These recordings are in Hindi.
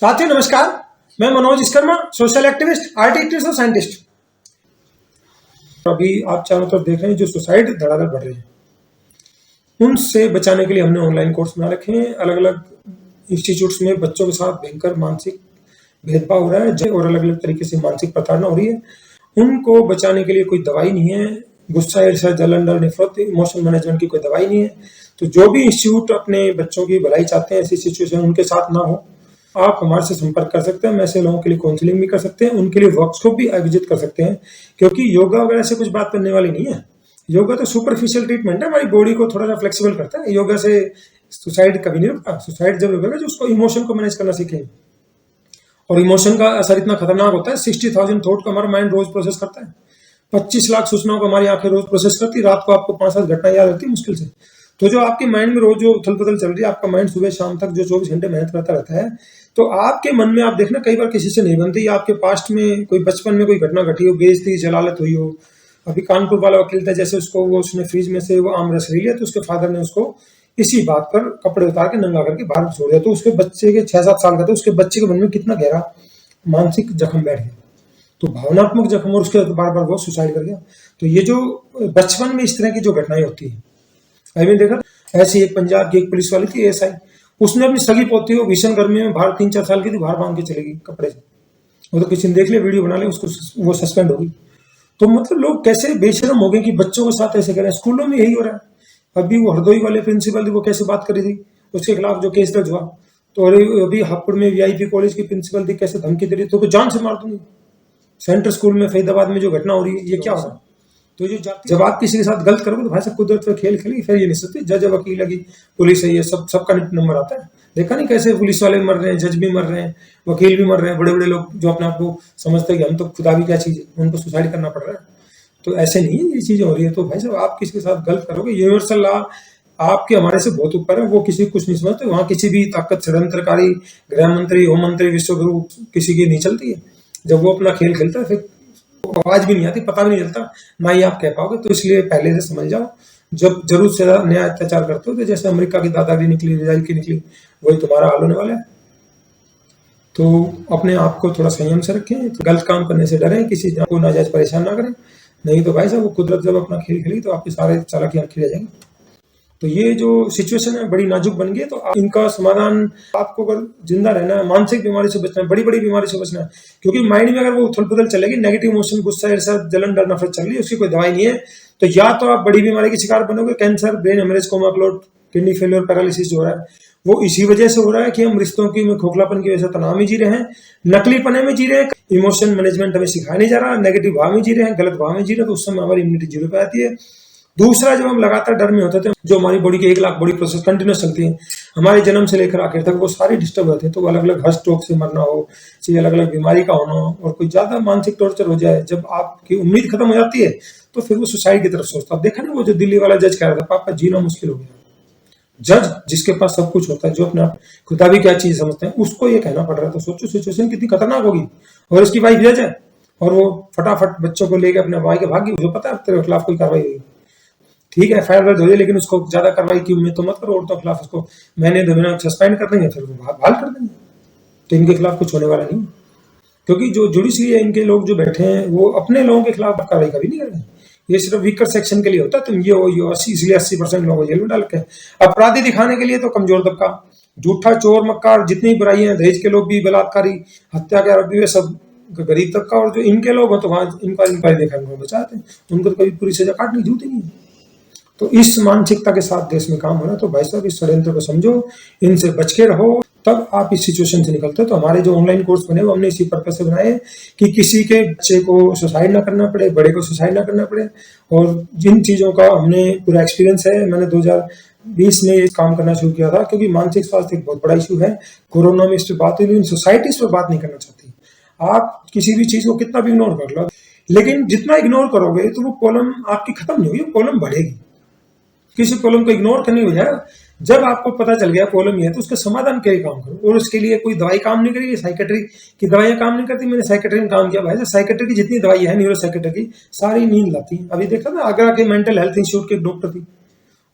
साथियों नमस्कार, मैं Manoj Vishwakarma, social activist, art activist और साइंटिस्ट। अभी आप चारों तरफ देख रहे हैं जो सुसाइड धड़ाधड़ बढ़ रही है, उनसे बचाने के लिए हमने ऑनलाइन कोर्स बना रखे हैं। अलग अलग इंस्टीट्यूट्स में बच्चों के साथ भयंकर मानसिक भेदभाव हो रहा है और अलग अलग तरीके से मानसिक प्रताड़ना हो रही है। उनको बचाने के लिए कोई दवाई नहीं है। गुस्सा, ईर्ष्या, जलन, डर, नफरत, इमोशन मैनेजमेंट की कोई दवाई नहीं है। तो जो भी इंस्टीट्यूट अपने बच्चों की भलाई चाहते हैं, ऐसी सिचुएशन उनके साथ ना हो, आप हमारे से संपर्क कर सकते हैं। हम ऐसे लोगों के लिए काउंसलिंग भी कर सकते हैं, उनके लिए वर्कशॉप भी आयोजित कर सकते हैं। क्योंकि योगा वगैरह से कुछ बात करने वाली नहीं है। योगा तो सुपरफिशियल ट्रीटमेंट है, हमारी बॉडी को थोड़ा सा फ्लेक्सिबल करता है। योगा से सुसाइड कभी नहीं रुकता। सुसाइड जब होगा जो उसको इमोशन को मैनेज करना सीखें, और इमोशन का असर इतना खतरनाक होता है। 60,000 थॉट का हमारा माइंड रोज प्रोसेस करता है। 25 लाख सूचनाओं को हमारी आंखें रोज प्रोसेस करती है। रात को आपको 5-7 घटना याद रहती है मुश्किल से। तो जो आपके माइंड में रोज जो उथल पुथल चल रही है, आपका माइंड सुबह शाम तक जो 24 घंटे मेहनत करता रहता है, तो आपके मन में आप देखना कई बार किसी से नहीं बनती। आपके पास्ट में कोई बचपन में कोई घटना घटी हो, बेइज्जती, जलालत हुई हो। अभी कानपुर वाला वकील था, जैसे उसको वो उसने फ्रिज में से वो आम रस ले लिया, तो उसके फादर ने उसको इसी बात पर कपड़े उतार के नंगा करके बाहर छोड़ दिया। तो उसके बच्चे के 6-7 साल का था, उसके बच्चे के मन में कितना गहरा मानसिक जख्म बैठ गया। तो भावनात्मक जख्म, और उसके बार बार वो सुसाइड कर गया। तो ये जो बचपन में इस तरह की जो घटनाएं होती है, अभी देखा ऐसी एक पंजाब की एक पुलिस वाली थी एएसआई, उसने अपनी सगी पोती को भीषण गर्मी में बाहर 3-4 साल की थी, बाहर बांध के चलेगी कपड़े से। वो तो किसी ने देख लिया, वीडियो बना लिया, उसको वो सस्पेंड हो गई। तो मतलब लोग कैसे बेशरम हो गए कि बच्चों के साथ ऐसे करें। स्कूलों में यही हो रहा है। अभी वो हरदोई वाले प्रिंसिपल थी, वो कैसे बात करी थी, उसके खिलाफ जो केस दर्ज हुआ। तो अभी हापुड़ में वीआईपी कॉलेज की प्रिंसिपल थी, कैसे धमकी दे रही, तो जान से मार दूंगी। सेंट्रल स्कूल में फरीदाबाद में जो घटना हो रही है, ये क्या हो रहा है। तो जब आप किसी के साथ गलत करोगे तो भाई साहब कुदरत पे खेल खेली, फिर ये नहीं सोचते जज, वकील लगी, पुलिस है, ये सबका नंबर आता है। देखा नहीं कैसे पुलिस वाले मर रहे हैं, जज भी मर रहे हैं, वकील भी मर रहे हैं, बड़े बड़े लोग जो अपने आप को समझते हैं कि हम तो खुदा भी क्या चीज है, उनको सुसाइड करना पड़ रहा है। तो ऐसे नहीं है, ये चीजें हो रही है। तो भाई साहब आप किसी के साथ गलत करोगे, यूनिवर्सल लॉ आपके हमारे से बहुत ऊपर है, वो किसी कुछ नहीं समझते। वहां किसी भी ताकत, षड्यंत्रकारी, गृह मंत्री, होम मंत्री, विश्वगुरु किसी की नहीं चलती है। जब वो अपना खेल खेलता है, फिर आवाज भी नहीं आती, पता भी नहीं चलता, ना ही आप कह पाओगे। तो इसलिए पहले से समझ जाओ, जब जरूरत से ज्यादा न्याय अत्याचार करते हो, तो जैसे अमेरिका की दादागिरी निकली, रिजाइल की निकली, वही तुम्हारा हाल होने वाला है। तो अपने आप को थोड़ा संयम से रखें, तो गलत काम करने से डरें, किसी को नाजायज परेशान ना करें। नहीं तो भाई साहब वो कुदरत जब अपना खेल खेली तो आपके सारे चालाकियां खिल जाएंगे। तो ये जो सिचुएशन है बड़ी नाजुक बन गई है। तो इनका समाधान आपको अगर जिंदा रहना है, मानसिक बीमारी से बचना है, बड़ी बड़ी बीमारी से बचना है। क्योंकि माइंड में अगर वो उथल पुथल चलेगी, नेगेटिव इमोशन, गुस्सा, ईर्ष्या, जलन, डर, नफरत चल रही है, उसकी कोई दवाई नहीं है। तो या तो आप बड़ी बीमारी के शिकार बनोगे, cancer, brain haemorrhage, coma, clot, kidney failure, paralysis जो हो रहा है, वो इसी वजह से हो रहा है कि हम रिश्तों की में खोखलापन की वजह से तनाव में जी रहे हैं, नकलीपने में जी रहे हैं, इमोशन मैनेजमेंट हमें सिखाया नहीं जा रहा, नेगेटिव भाव में जी रहे हैं, गलत भाव में जी रहे हैं। तो उस समय हमारी इम्यूनिटी जीरो पे आती है। दूसरा, जब हम लगातार डर में होते थे, जो हमारी बॉडी के 1 लाख बॉडी प्रोसेस कंटिन्यूस चलती है, हमारे जन्म से लेकर आखिर तक वो सारी डिस्टर्ब होते हैं। तो अलग अलग हार्ट स्ट्रोक से मरना हो, चाहे अलग अलग बीमारी का होना हो, और कोई ज्यादा मानसिक टॉर्चर हो जाए, जब आपकी उम्मीद खत्म हो जाती है, तो फिर वो सुसाइड की तरफ सोचता है। देखा ना वो जो दिल्ली वाला जज कह रहा था, पापा जीना मुश्किल हो गया। जज जिसके पास सब कुछ होता है, जो अपने आप खुदा भी क्या चीज समझते हैं, उसको ये कहना पड़ रहा है। तो सोचो सिचुएशन कितनी खतरनाक होगी। और इसकी वाइफ जज है, और वो फटाफट बच्चों को लेकर अपने भाई के भागी, जो पता है तेरे खिलाफ कोई कार्रवाई हुई, ठीक है एफआईआर दर्ज हो जाए, लेकिन उसको ज्यादा कार्रवाई की उम्मीद तो मत करो। औरतों के खिलाफ उसको महीने 2 महीने सस्पेंड कर देंगे, फिर वो बहाल कर देंगे। तो इनके खिलाफ कुछ होने वाला नहीं, क्योंकि जो जुडिशरी है, इनके लोग जो बैठे हैं, वो अपने लोगों के खिलाफ कार्रवाई कभी नहीं करेंगे। ये सिर्फ वीकर सेक्शन के लिए होता है। तुम ये हो, ये 80, इसलिए 80% लोगों को जेल में डाल के अपराधी दिखाने के लिए तो कमजोर तबका, झूठा, चोर, मक्कार, जितनी बुराई है, दहेज के लोग भी, बलात्कारी, हत्या के आरोपी, वे सब गरीब तबका। और जो इनके लोग हो, तो वहां इंक्वायरी दिखाने को बचाते हैं, उनको तो कभी पूरी सजा काटनी जरूरत ही नहीं है। तो इस मानसिकता के साथ देश में काम हो रहा है। तो भाई साहब इस षड्यंत्र को समझो, इनसे बच के रहो, तब आप इस सिचुएशन से निकलते हो। तो हमारे जो ऑनलाइन कोर्स बने वो हमने इसी पर्पज से बनाए कि किसी के बच्चे को सुसाइड ना करना पड़े, बड़े को सुसाइड ना करना पड़े। और जिन चीजों का हमने पूरा एक्सपीरियंस है, मैंने 2020 में ये काम करना शुरू किया था, क्योंकि मानसिक स्वास्थ्य एक बहुत बड़ा इशू है। कोरोना में इस पर बात हुई, लेकिन सोसाइटी इस पर बात नहीं करना चाहती। आप किसी भी चीज को कितना भी इग्नोर कर लो, लेकिन जितना इग्नोर करोगे तो वो प्रॉब्लम आपकी खत्म नहीं होगी, प्रॉब्लम बढ़ेगी। किसी प्रॉब्लम को इग्नोर करने की बजाय, जब आपको पता चल गया प्रॉब्लम ये है, तो उसके समाधान के लिए काम करो। और उसके लिए कोई दवाई काम नहीं करेगी, साइकेट्री की दवाइयां काम नहीं करती। मैंने साइकेट्री में काम किया भाई, साइकेट्री की जितनी दवाई है, न्यूरो साइकेट्री की, सारी नींद लाती है। अभी देखा ना, आगरा के मेंटल हेल्थ इंस्टीट्यूट के डॉक्टर थी,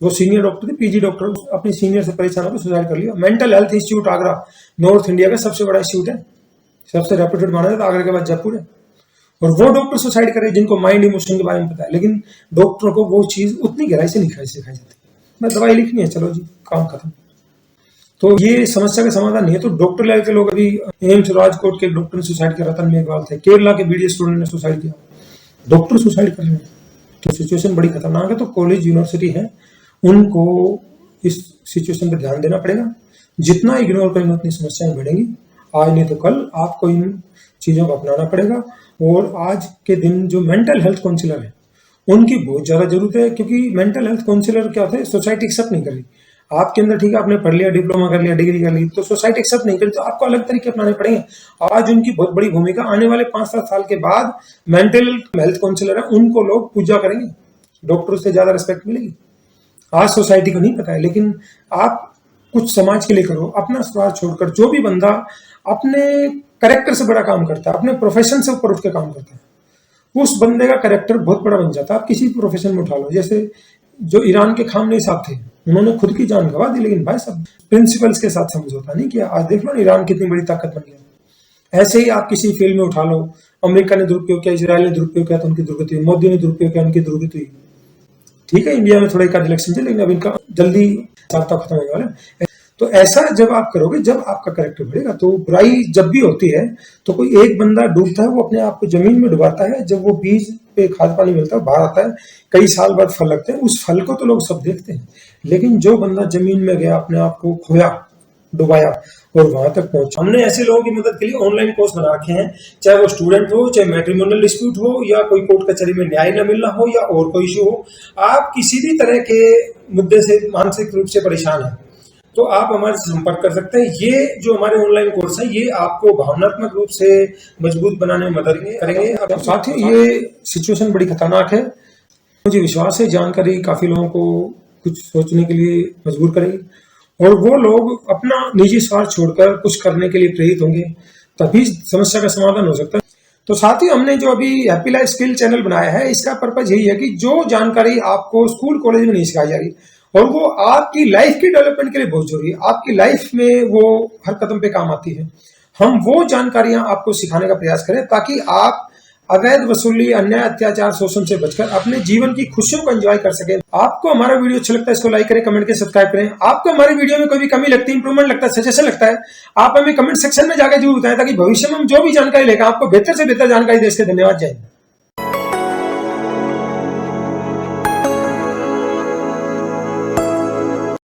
वो सीनियर डॉक्टर थे, पीजी डॉक्टर, अपनी सीनियर से परेशान होकर सुसाइड कर लिया। Mental health institute Agra north India का सबसे बड़ा इंस्टीट्यूट है, सबसे रेप्यूटेड माना जाता है, आगरा के बाद जयपुर है। और वो डॉक्टर सुसाइड करे जिनको माइंड इमोशन के बारे में पता है, लेकिन डॉक्टरों को वो चीज उतनी गहराई से नहीं सिखाई जाती। मैं दवाई लिखनी है, चलो जी काम खत्म। तो ये समस्या का समाधान नहीं है। तो डॉक्टर लेवल के लोग, अभी एम्स राजकोट के डॉक्टर ने सुसाइड किया, रतन मेघवाल थे, केरला के बीडीएस स्टूडेंट ने सुसाइड किया, डॉक्टर सुसाइड कर रहे हैं। तो सिचुएशन बड़ी खतरनाक है। तो कॉलेज यूनिवर्सिटी है, उनको इस सिचुएशन पर ध्यान देना पड़ेगा। जितना इग्नोर करेंगे उतनी समस्याएं बढ़ेंगी। आज नहीं तो कल आपको इन चीजों को अपनाना पड़ेगा। और आज के दिन जो मेंटल हेल्थ काउंसलर है उनकी बहुत ज्यादा जरूरत है, क्योंकि मेंटल हेल्थ काउंसलर क्या होता है, सोसाइटी एक्सेप्ट नहीं कर रही। आपके अंदर ठीक है, आपने पढ़ लिया, डिप्लोमा कर लिया, डिग्री कर ली, तो सोसाइटी एक्सेप्ट नहीं करी, तो आपको अलग तरीके अपनाने पड़ेंगे। आज उनकी बहुत बड़ी भूमिका, आने वाले 5-7 साल के बाद मेंटल हेल्थ काउंसलर है उनको लोग पूजा करेंगे, डॉक्टरों से ज्यादा रिस्पेक्ट मिलेगी। आज सोसाइटी को नहीं पता है, लेकिन आप कुछ समाज के लिए करो। अपना स्वार्थ छोड़कर जो भी बंदा अपने कैरेक्टर से बड़ा काम करता है, अपने प्रोफेशन से ऊपर उठ के काम करता है, उस बंदे का कैरेक्टर बहुत बड़ा बन जाता है। आप किसी प्रोफेशन में उठा लो, जैसे जो ईरान के खामनेई साहब थे, उन्होंने खुद की जान गंवा दी, लेकिन भाई साहब प्रिंसिपल्स के साथ समझौता नहीं किया। आज देख लो ना ईरान कितनी बड़ी ताकत बन गया। ऐसे ही आप किसी फील्ड में उठा लो, अमेरिका ने दुरुपयोग किया, इसराइल ने दुरुपयोग किया तो उनकी दुर्गति हुई, मोदी ने दुरुपयोग किया, उनकी दुर्गति हुई। ठीक है, इंडिया में थोड़ा एक इलेक्शन चले, लेकिन अब इनका जल्दी सार्ता खत्म होने वाला है। तो ऐसा जब आप करोगे, जब आपका कैरेक्टर बढ़ेगा, तो बुराई जब भी होती है तो कोई एक बंदा डूबता है, वो अपने आप को जमीन में डुबाता है। जब वो बीज पे खाद पानी मिलता है, बाहर आता है, कई साल बाद फल लगते हैं, उस फल को तो लोग सब देखते हैं। लेकिन जो बंदा जमीन में गया, अपने आप को खोया, डुबाया और वहां तक पहुंचा। हमने ऐसे लोगों की मदद के लिए ऑनलाइन कोर्स बना रखे हैं, चाहे वो स्टूडेंट हो, चाहे मैट्रिमोनियल डिस्प्यूट हो, या कोई कोर्ट कचहरी में न्याय न मिलना हो, या और कोई इशू हो। आप किसी भी तरह के मुद्दे से मानसिक रूप से परेशान हैं तो आप हमारे से संपर्क कर सकते हैं। ये जो हमारे ऑनलाइन कोर्स है, ये आपको भावनात्मक रूप से मजबूत बनाने में मदद करेंगे। साथ ही ये सिचुएशन बड़ी खतरनाक है, मुझे विश्वास है जानकारी काफी लोगों को कुछ सोचने के लिए मजबूर करेगी, और वो लोग अपना निजी स्वार्थ छोड़कर कुछ करने के लिए प्रेरित होंगे, तभी समस्या का समाधान हो सकता है। तो साथ ही हमने जो अभी हैप्पी लाइफ स्किल चैनल बनाया है, इसका पर्पज यही है कि जो जानकारी आपको स्कूल कॉलेज में नहीं सिखाई जा रही, और वो आपकी लाइफ की डेवलपमेंट के लिए बहुत जरूरी है, आपकी लाइफ में वो हर कदम पे काम आती है, हम वो जानकारियां आपको सिखाने का प्रयास करें, ताकि आप अवैध वसूली, अन्याय, अत्याचार, शोषण से बचकर अपने जीवन की खुशियों को एंजॉय कर सके। आपको हमारा वीडियो अच्छा लगता है, इसको लाइक करें, कमेंट करें, सब्सक्राइब करें। आपको हमारे वीडियो में कोई भी कमी लगती है, इंप्रूवमेंट लगता है, सजेशन लगता है, आप हमें कमेंट सेक्शन में जाकर जरूर बताएं, ताकि भविष्य में हम जो भी जानकारी लेकर आपको बेहतर से बेहतर जानकारी दे सके। धन्यवाद, जय हिंद।